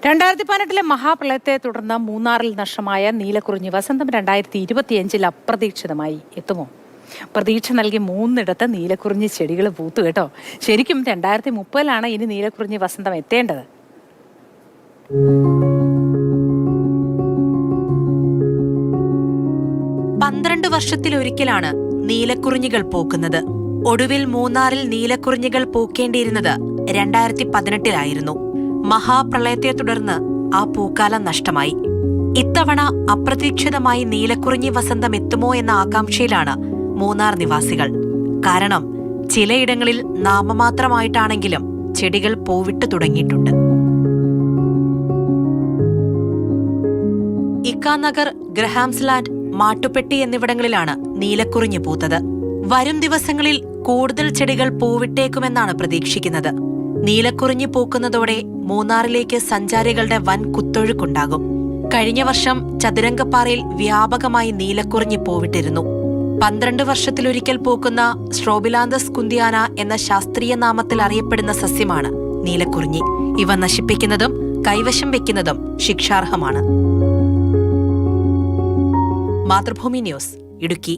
2018 മഹാപ്രളയത്തെ തുടർന്ന് മൂന്നാറിൽ നഷ്ടമായ നീലക്കുറിഞ്ഞി വസന്തം 2025 അപ്രതീക്ഷിതമായി എത്തുമോ? പ്രതീക്ഷ നൽകി 3 നീലക്കുറിഞ്ഞി ചെടികൾ പൂത്തു കേട്ടോ. ശരിക്കും 2030 ഇനി നീലക്കുറിഞ്ഞി വസന്തം എത്തേണ്ടത്. വർഷത്തിലൊരിക്കലാണ് നീലക്കുറിഞ്ഞികൾ പൂക്കുന്നത്. ഒടുവിൽ മൂന്നാറിൽ നീലക്കുറിഞ്ഞികൾ പൂക്കേണ്ടിയിരുന്നത് 2018 മഹാപ്രളയത്തെ തുടർന്ന് ആ പൂക്കാലം നഷ്ടമായി. ഇത്തവണ അപ്രതീക്ഷിതമായി നീലക്കുറിഞ്ഞി വസന്തം എത്തുമോ എന്ന ആകാംക്ഷയിലാണ് മൂന്നാർ നിവാസികൾ. കാരണം ചിലയിടങ്ങളിൽ നാമമാത്രമായിട്ടാണെങ്കിലും ചെടികൾ പൂവിട്ടു തുടങ്ങിയിട്ടുണ്ട്. ഇക്കാനഗർ, ഗ്രഹാംസ് ലാൻഡ്, മാട്ടുപ്പെട്ടി എന്നിവിടങ്ങളിലാണ് നീലക്കുറിഞ്ഞി പൂത്തത്. വരും ദിവസങ്ങളിൽ കൂടുതൽ ചെടികൾ പൂവിട്ടേക്കുമെന്നാണ് പ്രതീക്ഷിക്കുന്നത്. നീലക്കുറിഞ്ഞി പൂക്കുന്നതോടെ മൂന്നാറിലേക്ക് സഞ്ചാരികളുടെ വൻ കുത്തൊഴുക്കുണ്ടാകും. കഴിഞ്ഞ വർഷം ചതുരംഗപ്പാറയിൽ വ്യാപകമായി നീലക്കുറിഞ്ഞി പൂവിട്ടിരുന്നു. 12 വർഷത്തിലൊരിക്കൽ പൂക്കുന്ന സ്ട്രോബിലാന്തസ് കുന്തിയാന എന്ന ശാസ്ത്രീയ നാമത്തിൽ അറിയപ്പെടുന്ന സസ്യമാണ് നീലക്കുറിഞ്ഞി. ഇവ നശിപ്പിക്കുന്നതും കൈവശം വെക്കുന്നതും ശിക്ഷാർഹമാണ്. മാതൃഭൂമി ന്യൂസ്, ഇടുക്കി.